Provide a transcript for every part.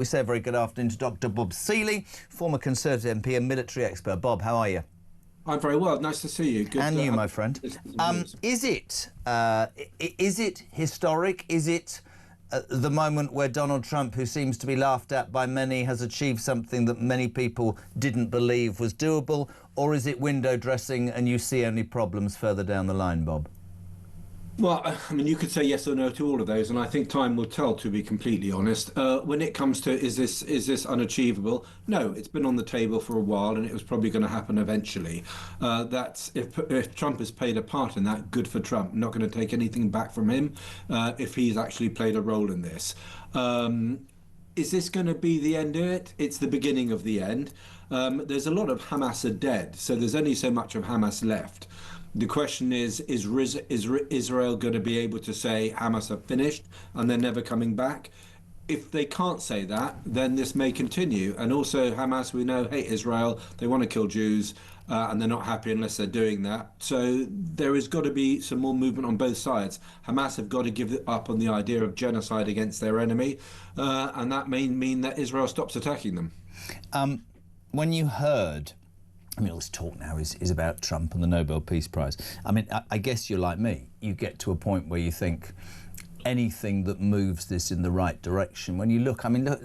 We say a very good afternoon to Dr. Bob Seeley, former Conservative MP and military expert. Bob, how are you? I'm very well. Nice to see you. Good and you, my friend. Is it historic? Is it the moment where Donald Trump, who seems to be laughed at by many, has achieved something that many people didn't believe was doable? Or is it window dressing and you see only problems further down the line, Bob? Well, I mean, you could say yes or no to all of those, and I think time will tell, to be completely honest. When it comes to is this unachievable? No, it's been on the table for a while, and it was probably going to happen eventually. That's if Trump has played a part in that, good for Trump. I'm not going to take anything back from him if he's actually played a role in this. Is this going to be the end of it? It's the beginning of the end. There's a lot of Hamas are dead, so there's only so much of Hamas left. The question is Israel going to be able to say Hamas are finished and they're never coming back? If they can't say that, then this may continue. And also Hamas, we know, hate Israel. They want to kill Jews and they're not happy unless they're doing that. So there has got to be some more movement on both sides. Hamas have got to give up on the idea of genocide against their enemy. And that may mean that Israel stops attacking them. When you heard... I mean, all this talk now is about Trump and the Nobel Peace Prize. I mean, I guess you're like me. You get to a point where you think anything that moves this in the right direction. When you look, I mean, look,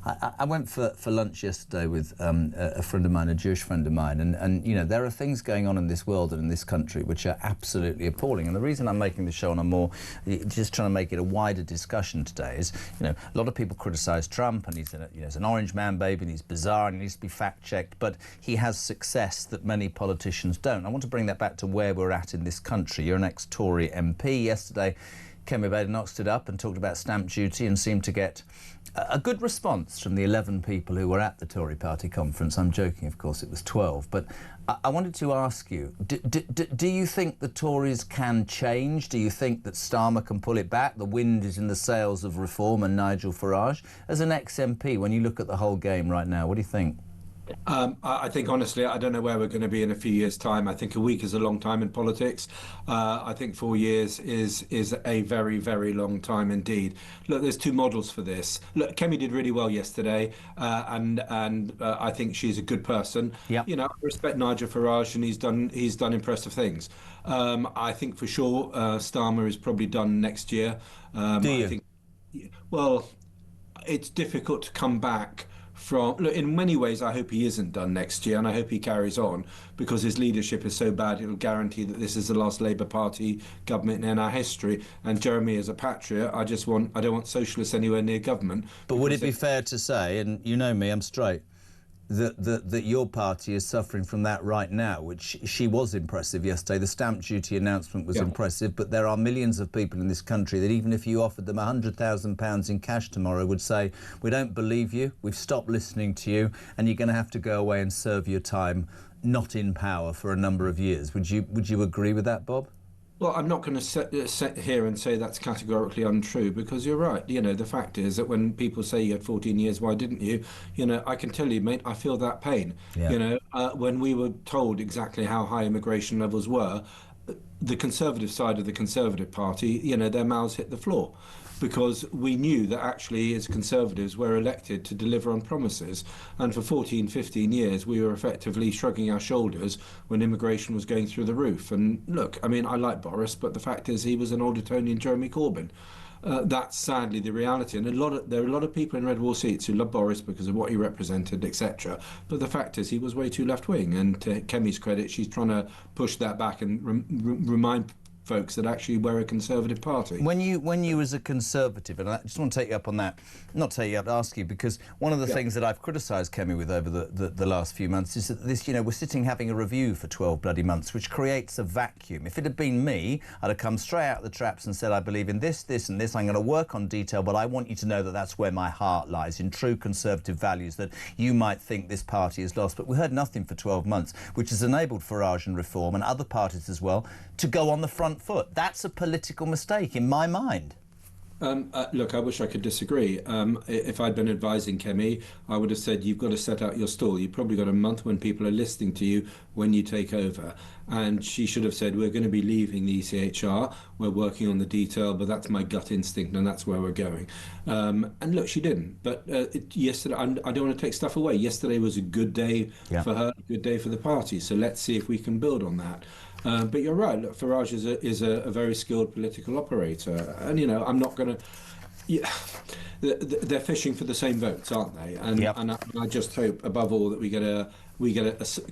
I went for lunch yesterday with a friend of mine, a Jewish friend of mine, and you know, there are things going on in this world and in this country which are absolutely appalling. And the reason I'm making the show on a more, just trying to make it a wider discussion today is, you know, a lot of people criticise Trump and he's an orange man baby and he's bizarre and he needs to be fact-checked, but he has success that many politicians don't. I want to bring that back to where we're at in this country. You're an ex-Tory MP. Yesterday, Kemi Badenoch stood up and talked about stamp duty and seemed to get a good response from the 11 people who were at the Tory party conference. I'm joking, of course, it was 12. But I wanted to ask you, do you think the Tories can change? Do you think that Starmer can pull it back? The wind is in the sails of reform and Nigel Farage. As an ex-MP, when you look at the whole game right now, what do you think? I think, honestly, I don't know where we're going to be in a few years' time. I think a week is a long time in politics. I think 4 years is a very, very long time indeed. Look, there's two models for this. Look, Kemi did really well yesterday, and I think she's a good person. Yep. You know, I respect Nigel Farage, and he's done impressive things. I think for sure Starmer is probably done next year. Do you? I think, well, it's difficult to come back from. Look, in many ways, I hope he isn't done next year, and I hope he carries on, because his leadership is so bad, it'll guarantee that this is the last Labour Party government in our history. And Jeremy, as a patriot, I don't want socialists anywhere near government. But would it be fair to say, and you know me, I'm straight, that your party is suffering from that right now, which she was impressive yesterday. The stamp duty announcement was impressive, but there are millions of people in this country that even if you offered them £100,000 in cash tomorrow would say, we don't believe you, we've stopped listening to you, and you're going to have to go away and serve your time not in power for a number of years. Would you agree with that, Bob? Well, I'm not going to sit here and say that's categorically untrue, because you're right. You know, the fact is that when people say you had 14 years, why didn't you? You know, I can tell you, mate, I feel that pain. Yeah. You know, when we were told exactly how high immigration levels were, the Conservative side of the Conservative Party, you know, their mouths hit the floor, because we knew that actually as Conservatives we're elected to deliver on promises, and for 14, 15 years we were effectively shrugging our shoulders when immigration was going through the roof. And look, I mean, I like Boris, but the fact is he was an old Etonian Jeremy Corbyn. That's sadly the reality, and there are a lot of people in Red Wall seats who love Boris because of what he represented, etc. But the fact is he was way too left-wing, and to Kemi's credit, she's trying to push that back and remind folks that actually we're a Conservative party. When you as a Conservative, and I just want to take you up on that, not take you up, ask you, because one of the things that I've criticised Kemi with over the last few months is that this, you know, we're sitting having a review for 12 bloody months, which creates a vacuum. If it had been me, I'd have come straight out of the traps and said, I believe in this, this and this, I'm going to work on detail, but I want you to know that that's where my heart lies, in true Conservative values that you might think this party is lost. But we heard nothing for 12 months, which has enabled Farage and Reform and other parties as well to go on the front foot. That's a political mistake in my mind. Look, I wish I could disagree. If I'd been advising Kemi, I would have said you've got to set out your stall. You've probably got a month when people are listening to you when you take over. And she should have said, we're going to be leaving the ECHR. We're working on the detail, but that's my gut instinct and that's where we're going. And look, she didn't. But yesterday, I don't want to take stuff away. Yesterday was a good day for her, a good day for the party. So let's see if we can build on that. But you're right. Look, Farage is a very skilled political operator, and I'm not going to. Yeah, they're fishing for the same votes, aren't they? And I just hope, above all, that we get a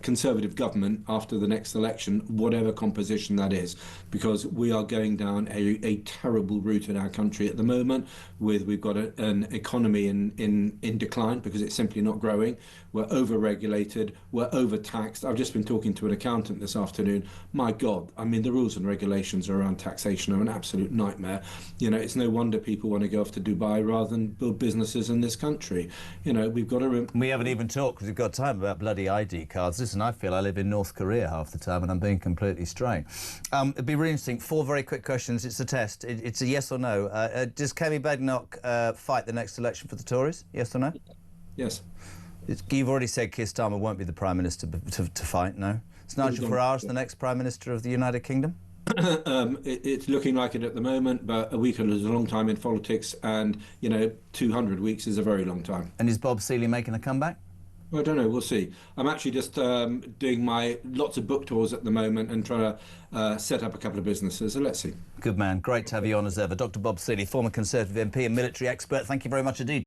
conservative government after the next election, whatever composition that is, because we are going down a terrible route in our country at the moment. We've got an economy in decline because it's simply not growing. We're over-regulated. We're overtaxed. I've just been talking to an accountant this afternoon. My God, I mean, the rules and regulations around taxation are an absolute nightmare. It's no wonder people want to go off to Dubai rather than build businesses in this country. We've got to... We haven't even talked, because we've got time, about bloody ID cards. Listen, I feel I live in North Korea half the time, and I'm being completely straight. It'd be really interesting. 4 very quick questions. It's a test. It's a yes or no. Does Kemi Badenoch fight the next election for the Tories? Yes or no? Yes. You've already said Keir Starmer won't be the Prime Minister to fight, no? Is Nigel Farage the next Prime Minister of the United Kingdom? It's looking like it at the moment, but a week is a long time in politics, and 200 weeks is a very long time. And is Bob Seeley making a comeback? I don't know. We'll see. I'm actually just doing my lots of book tours at the moment and trying to set up a couple of businesses. So let's see. Good man. Great to have you on as ever. Dr. Bob Seeley, former Conservative MP and military expert. Thank you very much indeed.